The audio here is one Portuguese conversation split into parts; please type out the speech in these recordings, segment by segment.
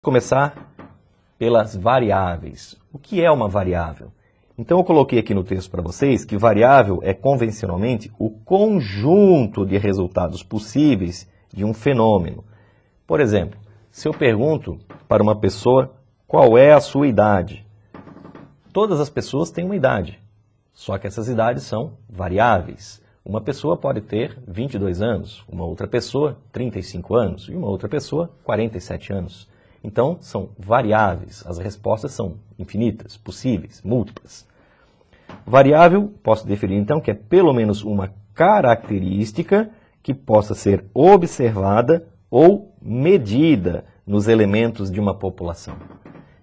Começar pelas variáveis. O que é uma variável? Então eu coloquei aqui no texto para vocês que variável é convencionalmente o conjunto de resultados possíveis de um fenômeno. Por exemplo, se eu pergunto para uma pessoa qual é a sua idade, todas as pessoas têm uma idade, só que essas idades são variáveis. Uma pessoa pode ter 22 anos, uma outra pessoa 35 anos e uma outra pessoa 47 anos. Então, são variáveis, as respostas são infinitas, possíveis, múltiplas. Variável, posso definir então que é pelo menos uma característica que possa ser observada ou medida nos elementos de uma população.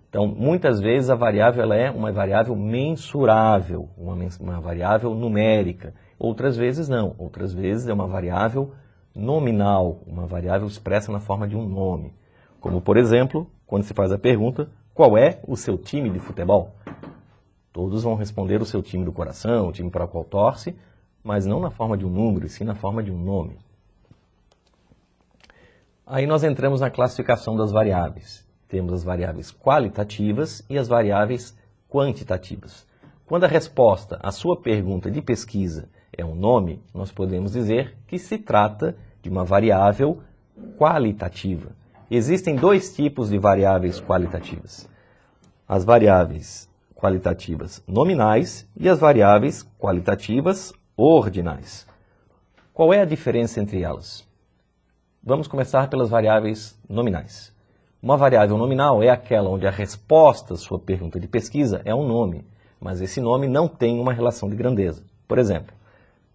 Então, muitas vezes a variável ela é uma variável mensurável, uma variável numérica. Outras vezes não, outras vezes é uma variável nominal, uma variável expressa na forma de um nome. Como, por exemplo, quando se faz a pergunta, qual é o seu time de futebol? Todos vão responder o seu time do coração, o time para o qual torce, mas não na forma de um número, e sim na forma de um nome. Aí nós entramos na classificação das variáveis. Temos as variáveis qualitativas e as variáveis quantitativas. Quando a resposta à sua pergunta de pesquisa é um nome, nós podemos dizer que se trata de uma variável qualitativa. Existem dois tipos de variáveis qualitativas. As variáveis qualitativas nominais e as variáveis qualitativas ordinais. Qual é a diferença entre elas? Vamos começar pelas variáveis nominais. Uma variável nominal é aquela onde a resposta à sua pergunta de pesquisa é um nome, mas esse nome não tem uma relação de grandeza. Por exemplo,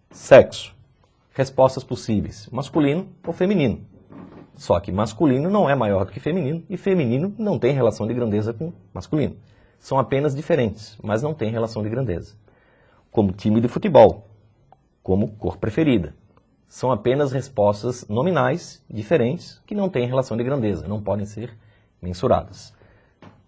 sexo. Respostas possíveis, masculino ou feminino. Só que masculino não é maior do que feminino e feminino não tem relação de grandeza com masculino. São apenas diferentes, mas não têm relação de grandeza. Como time de futebol, como cor preferida. São apenas respostas nominais diferentes que não têm relação de grandeza, não podem ser mensuradas.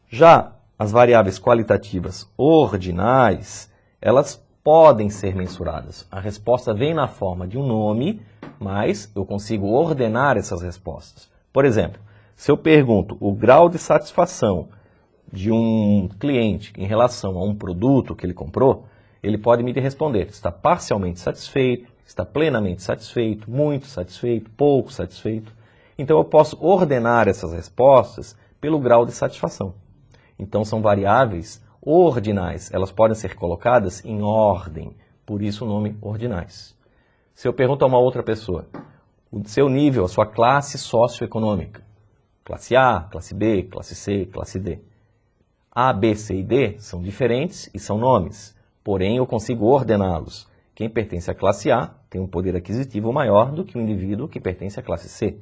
Já as variáveis qualitativas ordinais, elas podem ser mensuradas. A resposta vem na forma de um nome, mas eu consigo ordenar essas respostas. Por exemplo, se eu pergunto o grau de satisfação de um cliente em relação a um produto que ele comprou, ele pode me responder, está parcialmente satisfeito, está plenamente satisfeito, muito satisfeito, pouco satisfeito. Então eu posso ordenar essas respostas pelo grau de satisfação. Então são variáveis ordinais, elas podem ser colocadas em ordem, por isso o nome ordinais. Se eu pergunto a uma outra pessoa, o seu nível, a sua classe socioeconômica, classe A, classe B, classe C, classe D. A, B, C e D são diferentes e são nomes, porém eu consigo ordená-los. Quem pertence à classe A tem um poder aquisitivo maior do que o indivíduo que pertence à classe C.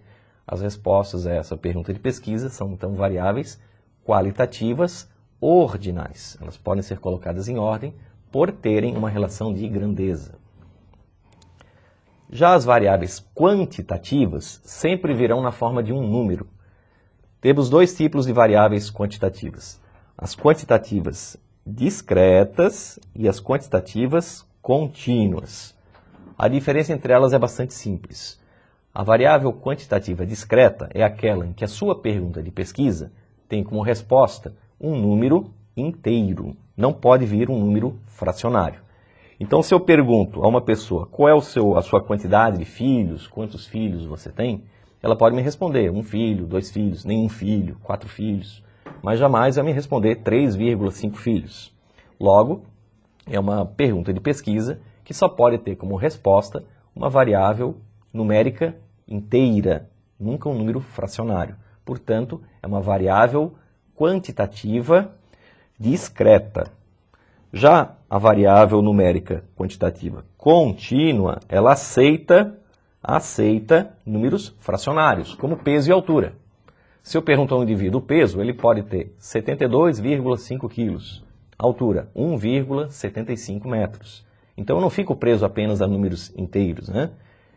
As respostas a essa pergunta de pesquisa são então variáveis qualitativas ordinais. Elas podem ser colocadas em ordem por terem uma relação de grandeza. Já as variáveis quantitativas sempre virão na forma de um número. Temos dois tipos de variáveis quantitativas. As quantitativas discretas e as quantitativas contínuas. A diferença entre elas é bastante simples. A variável quantitativa discreta é aquela em que a sua pergunta de pesquisa tem como resposta um número inteiro. Não pode vir um número fracionário. Então, se eu pergunto a uma pessoa qual é a sua quantidade de filhos, quantos filhos você tem, ela pode me responder 1 filho, 2 filhos, nenhum filho, 4 filhos, mas jamais vai me responder 3,5 filhos. Logo, é uma pergunta de pesquisa que só pode ter como resposta uma variável numérica inteira, nunca um número fracionário. Portanto, é uma variável quantitativa discreta. Já a variável numérica quantitativa contínua, ela aceita números fracionários, como peso e altura. Se eu pergunto a um indivíduo o peso, ele pode ter 72,5 quilos, altura 1,75 metros. Então eu não fico preso apenas a números inteiros, né?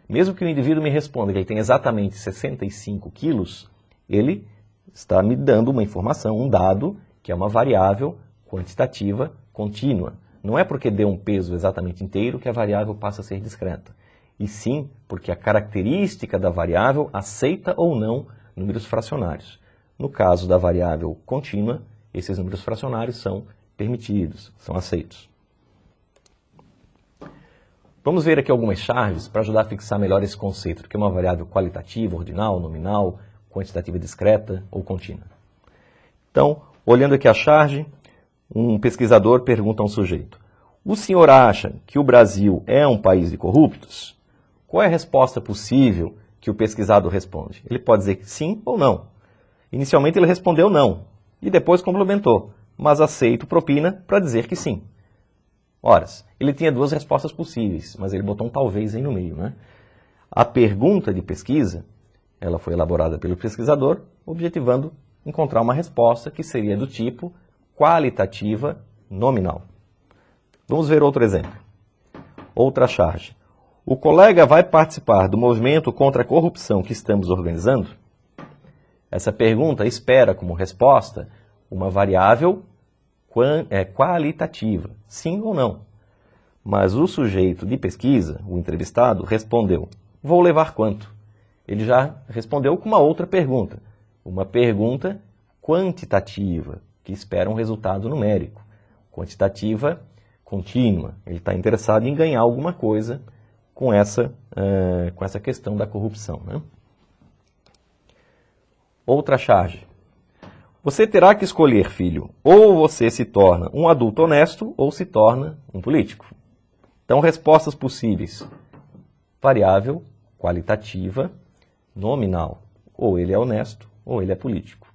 Mesmo que o indivíduo me responda que ele tem exatamente 65 quilos, ele está me dando uma informação, um dado, que é uma variável quantitativa contínua. Não é porque deu um peso exatamente inteiro que a variável passa a ser discreta. E sim porque a característica da variável aceita ou não números fracionários. No caso da variável contínua, esses números fracionários são permitidos, são aceitos. Vamos ver aqui algumas chaves para ajudar a fixar melhor esse conceito, do que é uma variável qualitativa, ordinal, nominal, quantitativa discreta ou contínua. Então, olhando aqui a charge, um pesquisador pergunta a um sujeito: o senhor acha que o Brasil é um país de corruptos? Qual é a resposta possível que o pesquisador responde? Ele pode dizer que sim ou não. Inicialmente ele respondeu não, e depois complementou, mas aceito propina para dizer que sim. Ora, ele tinha duas respostas possíveis, mas ele botou um talvez aí no meio, né? A pergunta de pesquisa, ela foi elaborada pelo pesquisador, objetivando encontrar uma resposta que seria do tipo qualitativa nominal. Vamos ver outro exemplo. Outra charge. O colega vai participar do movimento contra a corrupção que estamos organizando? Essa pergunta espera como resposta uma variável qualitativa, sim ou não. Mas o sujeito de pesquisa, o entrevistado, respondeu: vou levar quanto? Ele já respondeu com uma outra pergunta, uma pergunta quantitativa, que espera um resultado numérico. Quantitativa contínua, ele está interessado em ganhar alguma coisa com essa questão da corrupção, né? Outra charge. Você terá que escolher, filho, ou você se torna um adulto honesto ou se torna um político. Então, respostas possíveis: variável, qualitativa, nominal. Ou ele é honesto ou ele é político.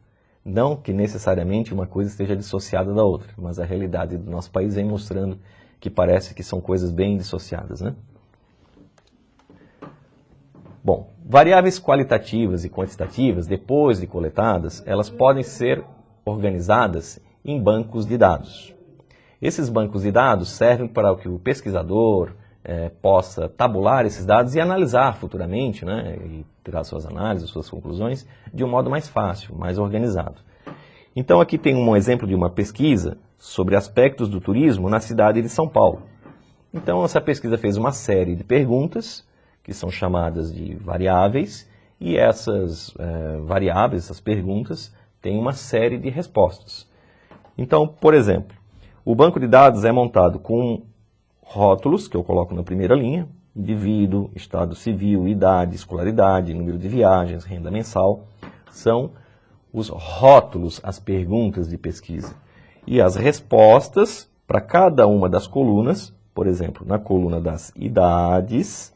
Não que necessariamente uma coisa esteja dissociada da outra, mas a realidade do nosso país vem mostrando que parece que são coisas bem dissociadas, né? Bom, variáveis qualitativas e quantitativas, depois de coletadas, elas podem ser organizadas em bancos de dados. Esses bancos de dados servem para que o pesquisador possa tabular esses dados e analisar futuramente, né, e tirar suas análises, suas conclusões, de um modo mais fácil, mais organizado. Então aqui tem um exemplo de uma pesquisa sobre aspectos do turismo na cidade de São Paulo. Então essa pesquisa fez uma série de perguntas, que são chamadas de variáveis, e essas variáveis, essas perguntas, têm uma série de respostas. Então, por exemplo, o banco de dados é montado com rótulos, que eu coloco na primeira linha: indivíduo, estado civil, idade, escolaridade, número de viagens, renda mensal. São os rótulos, as perguntas de pesquisa. E as respostas para cada uma das colunas, por exemplo, na coluna das idades,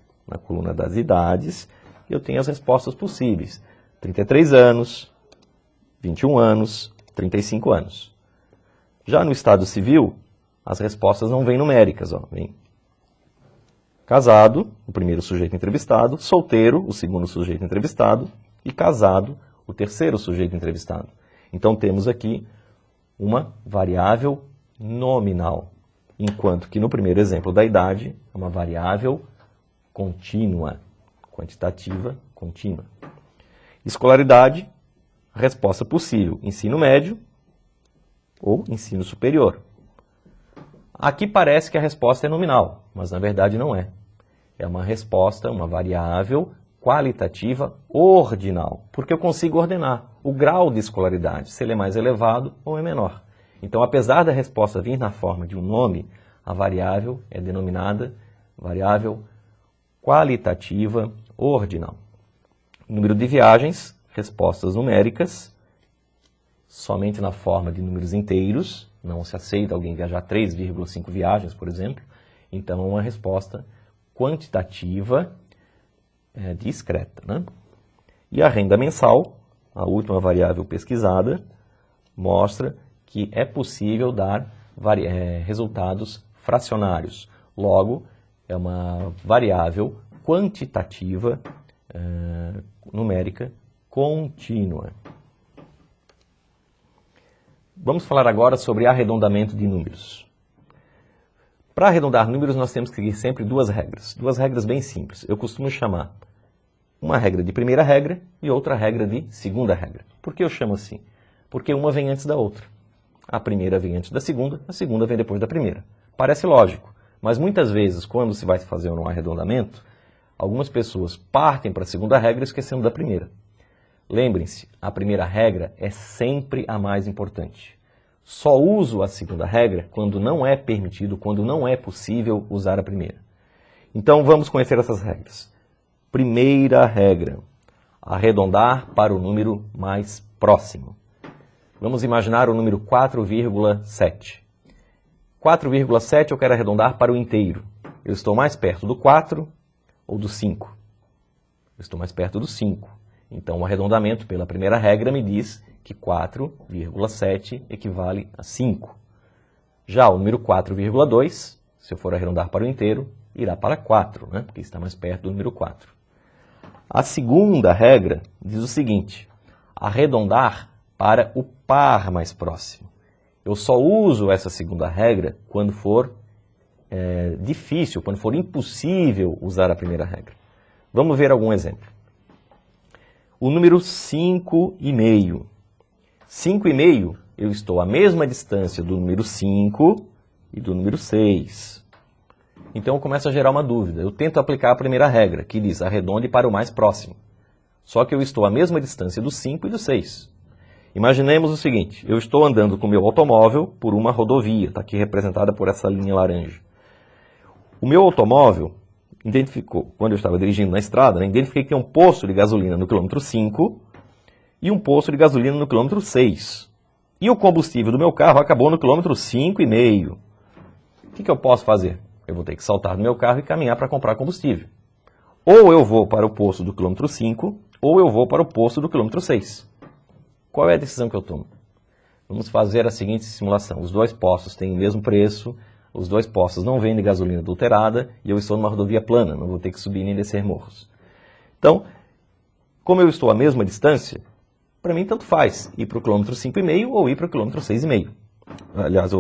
eu tenho as respostas possíveis: 33 anos, 21 anos, 35 anos. Já no estado civil, as respostas não vêm numéricas, vem casado, o primeiro sujeito entrevistado; solteiro, o segundo sujeito entrevistado; e casado, o terceiro sujeito entrevistado. Então temos aqui uma variável nominal, enquanto que no primeiro exemplo da idade é uma variável contínua, quantitativa contínua. Escolaridade, resposta possível: ensino médio ou ensino superior. Aqui parece que a resposta é nominal, mas na verdade não é. É uma resposta, uma variável qualitativa ordinal, porque eu consigo ordenar o grau de escolaridade, se ele é mais elevado ou é menor. Então, apesar da resposta vir na forma de um nome, a variável é denominada variável qualitativa ordinal. Número de viagens, respostas numéricas, somente na forma de números inteiros. Não se aceita alguém viajar 3,5 viagens, por exemplo. Então, é uma resposta quantitativa discreta, né? E a renda mensal, a última variável pesquisada, mostra que é possível dar resultados fracionários. Logo, é uma variável quantitativa numérica contínua. Vamos falar agora sobre arredondamento de números. Para arredondar números, nós temos que seguir sempre duas regras bem simples. Eu costumo chamar uma regra de primeira regra e outra regra de segunda regra. Por que eu chamo assim? Porque uma vem antes da outra. A primeira vem antes da segunda, a segunda vem depois da primeira. Parece lógico, mas muitas vezes, quando se vai fazer um arredondamento, algumas pessoas partem para a segunda regra esquecendo da primeira. Lembrem-se, a primeira regra é sempre a mais importante. Só uso a segunda regra quando não é permitido, quando não é possível usar a primeira. Então vamos conhecer essas regras. Primeira regra, arredondar para o número mais próximo. Vamos imaginar o número 4,7. 4,7 eu quero arredondar para o inteiro. Eu estou mais perto do 4 ou do 5? Eu estou mais perto do 5. Então o arredondamento pela primeira regra me diz que 4,7 equivale a 5. Já o número 4,2, se eu for arredondar para o inteiro, irá para 4, né? Porque está mais perto do número 4. A segunda regra diz o seguinte, arredondar para o par mais próximo. Eu só uso essa segunda regra quando for difícil, quando for impossível usar a primeira regra. Vamos ver algum exemplo. O número 5,5. 5,5, eu estou à mesma distância do número 5 e do número 6. Então eu começo a gerar uma dúvida. Eu tento aplicar a primeira regra, que diz arredonde para o mais próximo. Só que eu estou à mesma distância do 5 e do 6. Imaginemos o seguinte, eu estou andando com o meu automóvel por uma rodovia, está aqui representada por essa linha laranja. O meu automóvel identificou, quando eu estava dirigindo na estrada, identifiquei que tem um posto de gasolina no quilômetro 5 e um posto de gasolina no quilômetro 6. E o combustível do meu carro acabou no quilômetro 5,5. O que eu posso fazer? Eu vou ter que saltar do meu carro e caminhar para comprar combustível. Ou eu vou para o posto do quilômetro 5, ou eu vou para o posto do quilômetro 6. Qual é a decisão que eu tomo? Vamos fazer a seguinte simulação. Os dois postos têm o mesmo preço, os dois postos não vendem gasolina adulterada e eu estou numa rodovia plana, não vou ter que subir nem descer morros. Então, como eu estou à mesma distância, para mim tanto faz ir para o quilômetro 5,5 ou ir para o quilômetro 6,5. Aliás,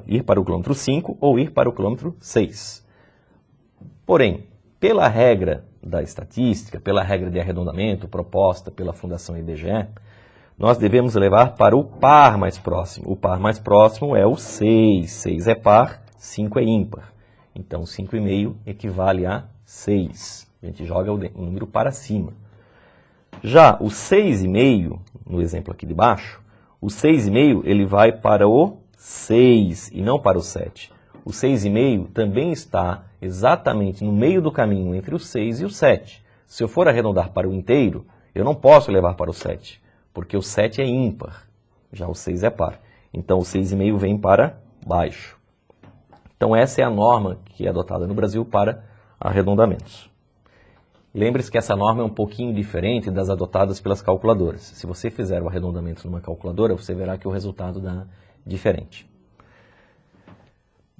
ir para o quilômetro 5 ou ir para o quilômetro 6. Porém, pela regra da estatística, pela regra de arredondamento proposta pela Fundação IBGE, nós devemos levar para o par mais próximo. O par mais próximo é o 6. 6 é par, 5 é ímpar. Então, 5,5 equivale a 6. A gente joga o número para cima. Já o 6,5, no exemplo aqui de baixo, o 6,5 ele vai para o 6 e não para o 7. O 6,5 também está exatamente no meio do caminho entre o 6 e o 7. Se eu for arredondar para o inteiro, eu não posso levar para o 7. Porque o 7 é ímpar, já o 6 é par. Então, o 6,5 vem para baixo. Então, essa é a norma que é adotada no Brasil para arredondamentos. Lembre-se que essa norma é um pouquinho diferente das adotadas pelas calculadoras. Se você fizer o arredondamento numa calculadora, você verá que o resultado dá diferente.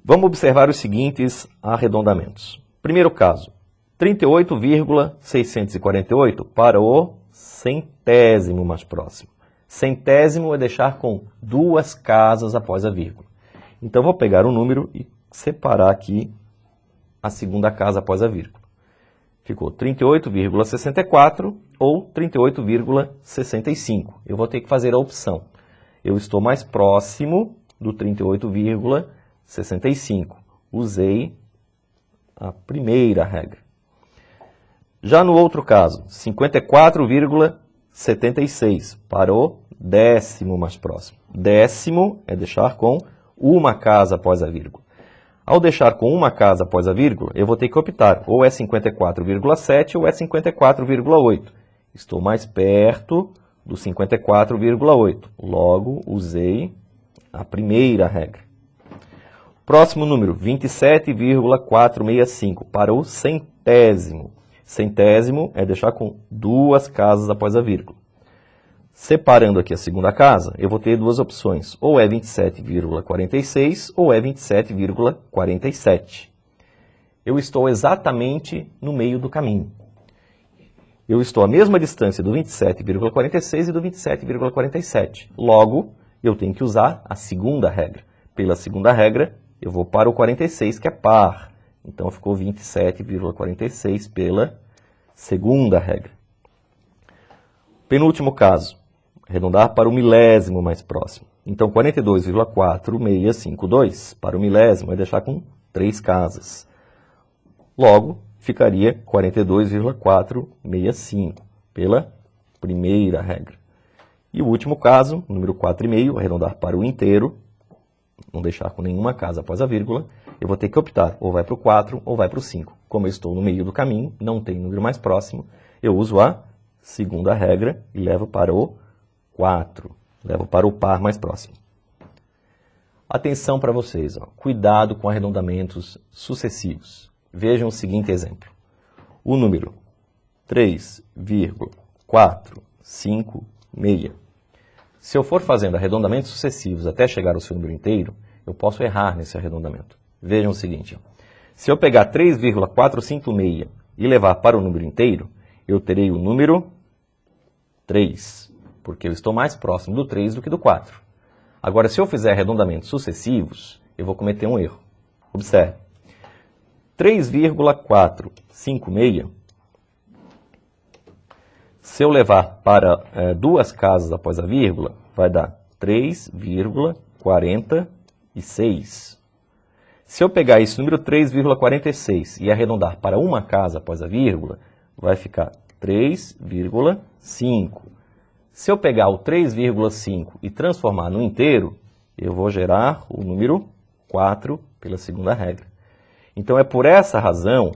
Vamos observar os seguintes arredondamentos. Primeiro caso, 38,648 para o centésimo mais próximo. Centésimo é deixar com duas casas após a vírgula. Então, vou pegar um número e separar aqui a segunda casa após a vírgula. Ficou 38,64 ou 38,65. Eu vou ter que fazer a opção. Eu estou mais próximo do 38,65. Usei a primeira regra. Já no outro caso, 54,76 para o décimo mais próximo. Décimo é deixar com uma casa após a vírgula. Ao deixar com uma casa após a vírgula, eu vou ter que optar, ou é 54,7 ou é 54,8. Estou mais perto do 54,8. Logo, usei a primeira regra. Próximo número, 27,465 para o centésimo. Centésimo é deixar com duas casas após a vírgula. Separando aqui a segunda casa, eu vou ter duas opções. Ou é 27,46 ou é 27,47. Eu estou exatamente no meio do caminho. Eu estou à mesma distância do 27,46 e do 27,47. Logo, eu tenho que usar a segunda regra. Pela segunda regra, eu vou para o 46, que é par. Então, ficou 27,46 pela segunda regra. Penúltimo caso, arredondar para o milésimo mais próximo. Então, 42,4652 para o milésimo é deixar com 3 casas. Logo, ficaria 42,465 pela primeira regra. E o último caso, número 4,5, arredondar para o inteiro, não deixar com nenhuma casa após a vírgula, eu vou ter que optar, ou vai para o 4 ou vai para o 5. Como eu estou no meio do caminho, não tem número mais próximo, eu uso a segunda regra e levo para o 4, levo para o par mais próximo. Atenção para vocês, ó. Cuidado com arredondamentos sucessivos. Vejam o seguinte exemplo. O número 3,456. Se eu for fazendo arredondamentos sucessivos até chegar ao seu número inteiro, eu posso errar nesse arredondamento. Vejam o seguinte, ó. Se eu pegar 3,456 e levar para o número inteiro, eu terei o número 3, porque eu estou mais próximo do 3 do que do 4. Agora, se eu fizer arredondamentos sucessivos, eu vou cometer um erro. Observe. 3,456, se eu levar para duas casas após a vírgula, vai dar 3,46. Se eu pegar esse número 3,46 e arredondar para uma casa após a vírgula, vai ficar 3,5. Se eu pegar o 3,5 e transformar no inteiro, eu vou gerar o número 4 pela segunda regra. Então é por essa razão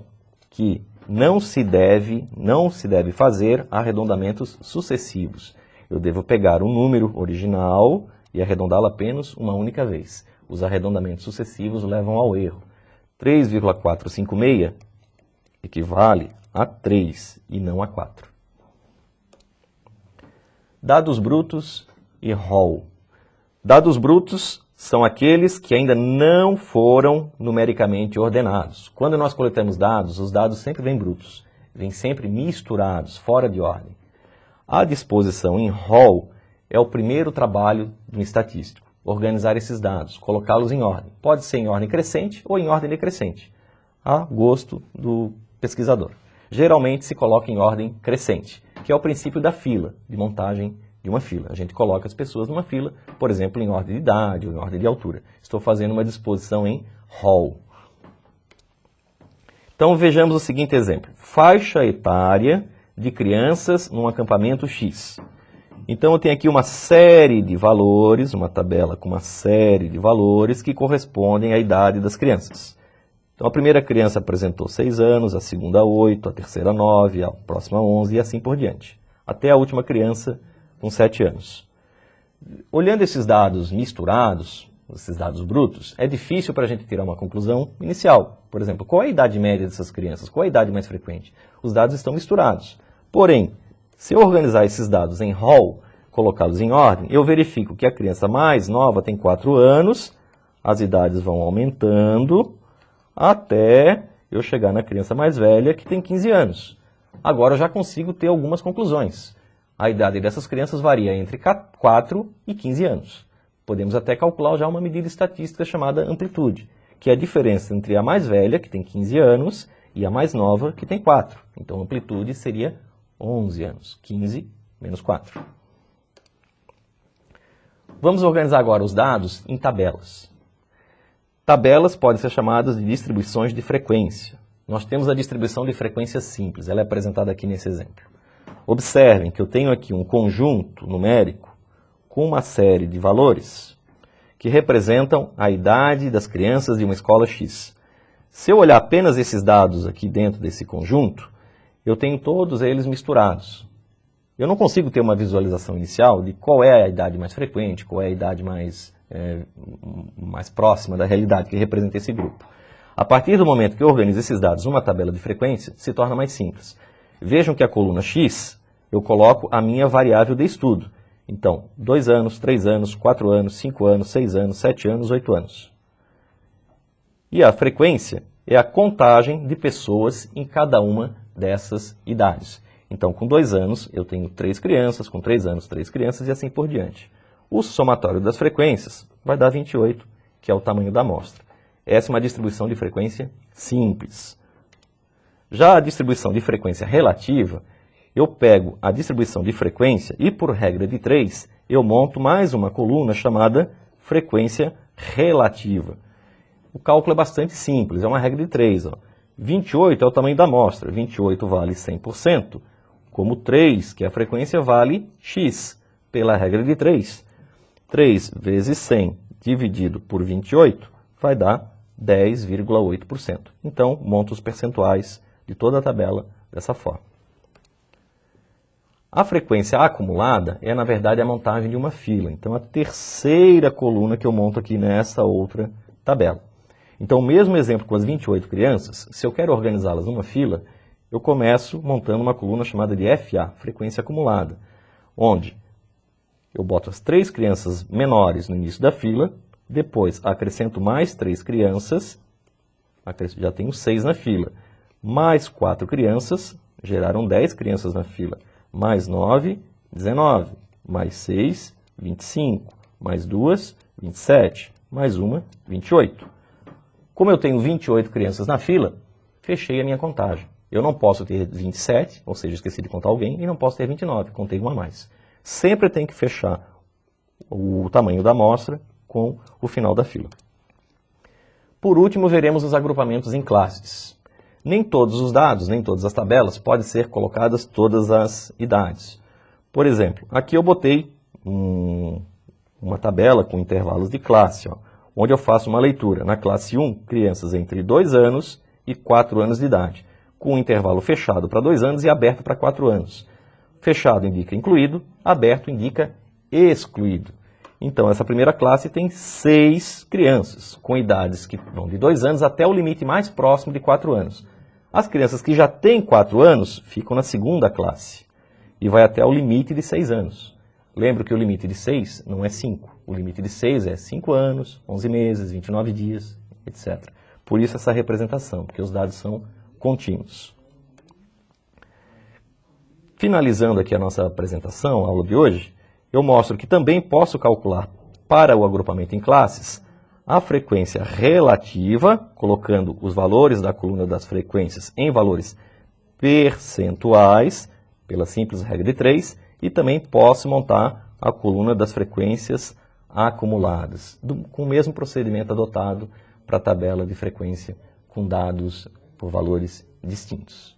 que não se deve fazer arredondamentos sucessivos. Eu devo pegar o número original e arredondá-lo apenas uma única vez. Os arredondamentos sucessivos levam ao erro. 3,456 equivale a 3 e não a 4. Dados brutos e ROL. Dados brutos são aqueles que ainda não foram numericamente ordenados. Quando nós coletamos dados, os dados sempre vêm brutos, vêm sempre misturados, fora de ordem. A disposição em ROL é o primeiro trabalho do estatístico, organizar esses dados, colocá-los em ordem. Pode ser em ordem crescente ou em ordem decrescente, a gosto do pesquisador. Geralmente se coloca em ordem crescente, que é o princípio da fila, de montagem de uma fila. A gente coloca as pessoas numa fila, por exemplo, em ordem de idade ou em ordem de altura. Estou fazendo uma disposição em ROL. Então vejamos o seguinte exemplo. Faixa etária de crianças num acampamento X. Então eu tenho aqui uma série de valores, uma tabela com uma série de valores que correspondem à idade das crianças. Então a primeira criança apresentou 6 anos, a segunda 8, a terceira 9, a próxima 11 e assim por diante. Até a última criança com 7 anos. Olhando esses dados misturados, esses dados brutos, é difícil para a gente tirar uma conclusão inicial. Por exemplo, qual é a idade média dessas crianças? Qual é a idade mais frequente? Os dados estão misturados. Porém, se eu organizar esses dados em ROL, colocá-los em ordem, eu verifico que a criança mais nova tem 4 anos, as idades vão aumentando, até eu chegar na criança mais velha, que tem 15 anos. Agora eu já consigo ter algumas conclusões. A idade dessas crianças varia entre 4 e 15 anos. Podemos até calcular já uma medida estatística chamada amplitude, que é a diferença entre a mais velha, que tem 15 anos, e a mais nova, que tem 4. Então a amplitude seria 11 anos. 15 menos 4. Vamos organizar agora os dados em tabelas. Tabelas podem ser chamadas de distribuições de frequência. Nós temos a distribuição de frequência simples, ela é apresentada aqui nesse exemplo. Observem que eu tenho aqui um conjunto numérico com uma série de valores que representam a idade das crianças de uma escola X. Se eu olhar apenas esses dados aqui dentro desse conjunto, eu tenho todos eles misturados. Eu não consigo ter uma visualização inicial de qual é a idade mais frequente, qual é a idade mais próxima da realidade que representa esse grupo. A partir do momento que eu organizo esses dados numa tabela de frequência, se torna mais simples. Vejam que a coluna X, eu coloco a minha variável de estudo. Então, 2 anos, 3 anos, 4 anos, 5 anos, 6 anos, 7 anos, 8 anos. E a frequência é a contagem de pessoas em cada uma dessas idades. Então, com 2 anos, eu tenho 3 crianças, com 3 anos, 3 crianças e assim por diante. O somatório das frequências vai dar 28, que é o tamanho da amostra. Essa é uma distribuição de frequência simples. Já a distribuição de frequência relativa, eu pego a distribuição de frequência e, por regra de 3, eu monto mais uma coluna chamada frequência relativa. O cálculo é bastante simples, é uma regra de 3. 28 é o tamanho da amostra, 28 vale 100%, como 3, que é a frequência, vale x, pela regra de 3. 3 vezes 100 dividido por 28 vai dar 10,8%. Então, monta os percentuais de toda a tabela dessa forma. A frequência acumulada é, na verdade, a montagem de uma fila. Então, a terceira coluna que eu monto aqui nessa outra tabela. Então, o mesmo exemplo com as 28 crianças, se eu quero organizá-las numa fila, eu começo montando uma coluna chamada de FA, frequência acumulada, onde eu boto as 3 crianças menores no início da fila, depois acrescento mais 3 crianças, já tenho 6 na fila, mais 4 crianças, geraram 10 crianças na fila, mais 9, 19, mais 6, 25, mais 2, 27, mais uma, 28. Como eu tenho 28 crianças na fila, fechei a minha contagem. Eu não posso ter 27, ou seja, esqueci de contar alguém, e não posso ter 29, contei uma a mais. Sempre tem que fechar o tamanho da amostra com o final da fila. Por último, veremos os agrupamentos em classes. Nem todos os dados, nem todas as tabelas podem ser colocadas todas as idades. Por exemplo, aqui eu botei uma tabela com intervalos de classe, onde eu faço uma leitura. Na classe 1, crianças entre 2 anos e 4 anos de idade, com um intervalo fechado para 2 anos e aberto para 4 anos. Fechado indica incluído, aberto indica excluído. Então, essa primeira classe tem 6 crianças, com idades que vão de 2 anos até o limite mais próximo de 4 anos. As crianças que já têm 4 anos ficam na segunda classe e vai até o limite de 6 anos. Lembro que o limite de 6 não é 5. O limite de 6 é 5 anos, 11 meses, 29 dias, etc. Por isso essa representação, porque os dados são contínuos. Finalizando aqui a nossa apresentação, a aula de hoje, eu mostro que também posso calcular para o agrupamento em classes a frequência relativa, colocando os valores da coluna das frequências em valores percentuais, pela simples regra de 3, e também posso montar a coluna das frequências acumuladas, com o mesmo procedimento adotado para a tabela de frequência com dados por valores distintos.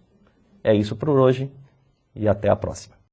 É isso por hoje e até a próxima.